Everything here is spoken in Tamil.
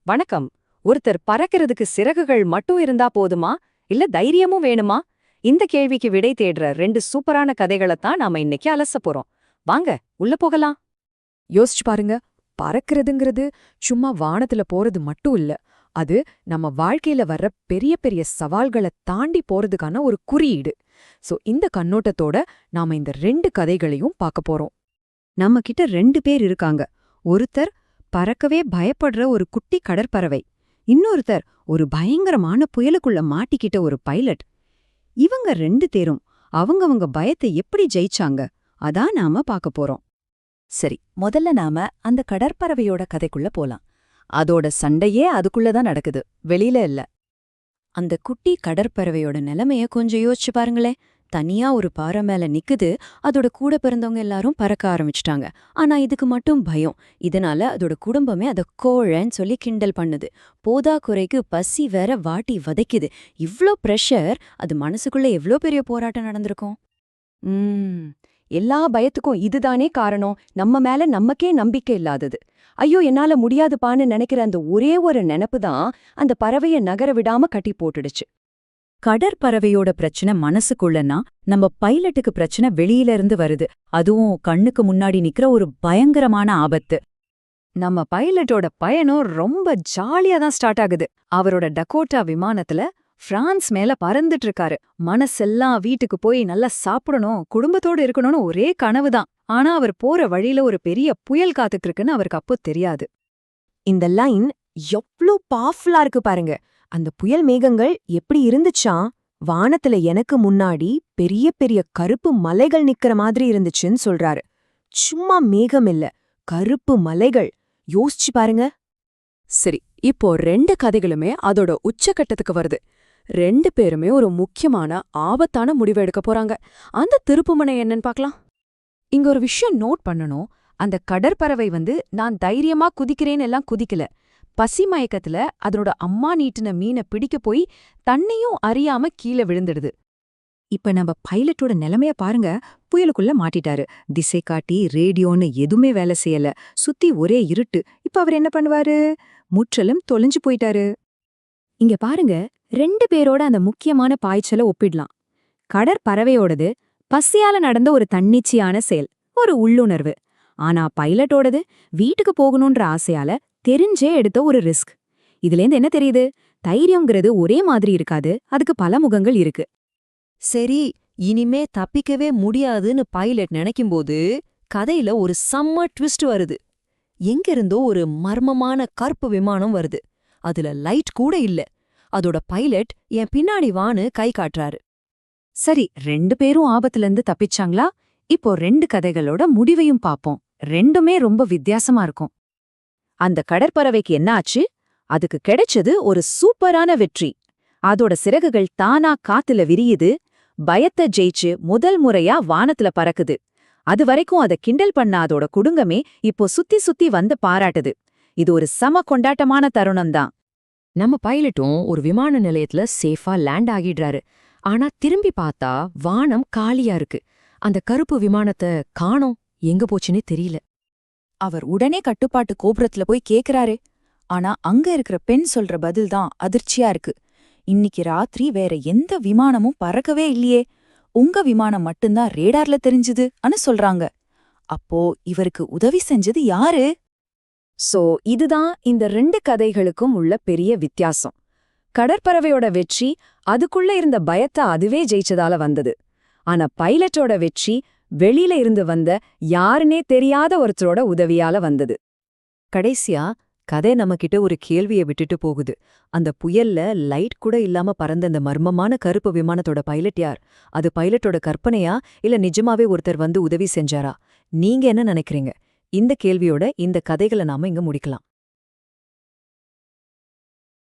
வணக்கம். ஒருத்தர் பறக்கிறதுக்கு சிறகுகள் மட்டும் இருந்தா போதுமா, இல்ல தைரியமும் வேணுமா? இந்த கேள்விக்கு விடை தேடுற 2 சூப்பரான கதைகளைத்தான் நாம இன்னைக்கு அலசப் போறோம். வாங்க, உள்ள போகலாம். யோசிச்சு பாருங்க. பறக்கிறதுங்கிறது சும்மா வானத்துல போறது மட்டும் இல்ல. அது நம்ம வாழ்க்கையில வர்ற பெரிய பெரிய சவால்களை தாண்டி போறதுக்கான ஒரு குறியீடு. இந்த கண்ணோட்டத்தோட நாம இந்த 2 கதைகளையும் பார்க்க போறோம். நம்ம கிட்ட 2 பேர் இருக்காங்க. ஒருத்தர் பறக்கவே பயப்படுற ஒரு குட்டி கடற்பறவை, இன்னொருத்தர் ஒரு பயங்கரமான புயலுக்குள்ள மாட்டிக்கிட்ட ஒரு பைலட். இவங்க 2 பேரும் அவங்கவங்க பயத்தை எப்படி ஜெயிச்சாங்க, அதான் நாம பார்க்க போறோம். சரி, முதல்ல நாம அந்த கடற்பறவையோட கதைக்குள்ள போலாம். அதோட சண்டையே அதுக்குள்ளதான் நடக்குது, வெளியில இல்ல. அந்த குட்டி கடற்பறவையோட நிலைமைய கொஞ்சம் யோசிச்சு பாருங்களேன். தனியா ஒரு பாறை மேல நிக்குது. அதோட கூட பிறந்தவங்க எல்லாரும் பறக்க ஆரம்பிச்சிட்டாங்க. ஆனா இதுக்கு மட்டும் பயம். இதனால அதோட குடும்பமே அத கோழன்னு சொல்லி கிண்டல் பண்ணுது. போதா குறைக்கு பசி வேற வாட்டி வதைக்குது. இவ்ளோ பிரஷர், அது மனசுக்குள்ள எவ்ளோ பெரிய போராட்டம் நடந்திருக்கும். எல்லா பயத்துக்கும் இதுதானே காரணம். நம்ம மேல நமக்கே நம்பிக்கை இல்லாதது. ஐயோ, என்னால முடியாதுப்பான்னு நினைக்கிற அந்த ஒரே ஒரு நினைப்பு தான் அந்த பறவைய நகர விடாம கட்டி போட்டுடுச்சு. கடற்பறவையோட பிரச்சனை மனசுக்குள்ளனா, நம்ம பைலட்டுக்கு பிரச்சனை வெளியில இருந்து வருது. அதுவும் கண்ணுக்கு முன்னாடி நிக்கிற ஒரு பயங்கரமான ஆபத்து. நம்ம பைலட்டோட பயணம் ரொம்ப ஜாலியா தான் ஸ்டார்ட் ஆகுது. அவரோட டக்கோட்டா விமானத்துல பிரான்ஸ் மேல பறந்துட்டு இருக்காரு. மனசெல்லாம் வீட்டுக்கு போய் நல்லா சாப்பிடணும், குடும்பத்தோட இருக்கணும்னு ஒரே கனவுதான். ஆனா அவர் போற வழியில ஒரு பெரிய புயல் காத்துட்டு இருக்குன்னு அவருக்கு அப்போ தெரியாது. இந்த லைன் எவ்ளோ பவர்ஃபுல்லா இருக்கு பாருங்க. அந்த புயல் மேகங்கள் எப்படி இருந்துச்சா, வானத்துல எனக்கு முன்னாடி பெரிய பெரிய கருப்பு மலைகள் நிக்கிற மாதிரி இருந்துச்சுன்னு சொல்றாரு. சும்மா மேகம் இல்ல, கருப்பு மலைகள். யோசிச்சு பாருங்க. சரி, இப்போ 2 கதைகளுமே அதோட உச்சக்கட்டத்துக்கு வருது. 2 பேருமே ஒரு முக்கியமான ஆபத்தான முடிவு எடுக்க போறாங்க. அந்த திருப்புமுனை என்னன்னு பார்க்கலாம். இங்க ஒரு விஷயம் நோட் பண்ணணும். அந்த கடற்பறவை நான் தைரியமா குதிக்கிறேன்னு எல்லாம் குதிக்கல. பசி மயக்கத்துல அதனோட அம்மா நீட்டின மீனை பிடிக்க போய் தன்னையும் அறியாம கீழே விழுந்துடுது. இப்ப நம்ம பைலட்டோட நிலைமைய பாருங்க. புயலுக்குள்ள மாட்டிட்டாரு. திசை காட்டி ரேடியோன்னு எதுவுமே வேலை செய்யல. சுத்தி ஒரே இருட்டு. இப்ப அவர் என்ன பண்ணுவாரு? முற்றிலும் தொலைஞ்சு போயிட்டாரு. இங்க பாருங்க, 2 பேரோட அந்த முக்கியமான பாய்ச்சல ஒப்பிடலாம். கடற்பறவையோடது பசியால நடந்த ஒரு தன்னிச்சையான செயல், ஒரு உள்ளுணர்வு. ஆனா பைலட்டோடது வீட்டுக்கு போகணுன்ற ஆசையால தெரிஞ்சே எடுத்த ஒரு ரிஸ்க். இதுலேருந்து என்ன தெரியுது? தைரியம்ங்கிறது ஒரே மாதிரி இருக்காது, அதுக்கு பல முகங்கள் இருக்கு. சரி, இனிமே தப்பிக்கவே முடியாதுன்னு பைலட் நினைக்கும்போது கதையில ஒரு செம்ம ட்விஸ்ட் வருது. எங்கிருந்தோ ஒரு மர்மமான கருப்பு விமானம் வருது. அதுல லைட் கூட இல்ல. அதோட பைலட் என் பின்னாடி வான்னு கை காட்டுறாரு. சரி, 2 பேரும் ஆபத்துலேருந்து தப்பிச்சாங்களா? இப்போ 2 கதைகளோட முடிவையும் பாப்போம். 2மே ரொம்ப வித்தியாசமா இருக்கும். அந்த கடற்பறவைக்கு என்ன ஆச்சு? அதுக்கு கிடைச்சது ஒரு சூப்பரான வெற்றி. அதோட சிறகுகள் தானா காத்துல விரியுது. பயத்தை ஜெயிச்சு முதல் முறையா வானத்துல பறக்குது. அது வரைக்கும் அத கிண்டல் பண்ண அதோட குடும்பமே இப்போ சுத்தி சுத்தி வந்து பாராட்டுது. இது ஒரு சம கொண்டாட்டமான தருணம்தான். நம்ம பைலட்டும் ஒரு விமான நிலையத்துல சேஃபா லேண்ட் ஆகிடுறாரு. ஆனா திரும்பி பார்த்தா வானம் காலியா இருக்கு. அந்த கருப்பு விமானத்தை காணோம். எங்க போச்சுன்னே தெரியல. அவர் உடனே கட்டுப்பாட்டு கோபுரத்துல போய் கேக்குறாரு. ஆனா அங்க இருக்கிற பெண் சொல்ற பதில் தான் அதிர்ச்சியா இருக்கு. இன்னைக்கு ராத்திரி வேற எந்த விமானமும் பறக்கவே இல்லையே, உங்க விமானம் மட்டும்தான் ரேடார்ல தெரிஞ்சுதுன்னு சொல்றாங்க. அப்போ இவருக்கு உதவி செஞ்சது யாரு? இதுதான் இந்த 2 கதைகளுக்கும் உள்ள பெரிய வித்தியாசம். கடற்பறவையோட வெற்றி அதுக்குள்ள இருந்த பயத்தை அதுவே ஜெயிச்சதால வந்தது. ஆனா பைலட்டோட வெற்றி வெளியில இருந்து வந்த யாருனே தெரியாத ஒருத்தரோட உதவியால வந்தது. கடைசியா கதை நம்மகிட்ட ஒரு கேள்விய விட்டுட்டு போகுது. அந்த புயல்ல லைட் கூட இல்லாம பறந்த அந்த மர்மமான கருப்பு விமானத்தோட பைலட் யார்? அது பைலட்டோட கற்பனையா, இல்ல நிஜமாவே ஒருத்தர் வந்து உதவி செஞ்சாரா? நீங்க என்ன நினைக்கிறீங்க? இந்த கேள்வியோட இந்த கதைகளை நாம இங்க முடிக்கலாம்.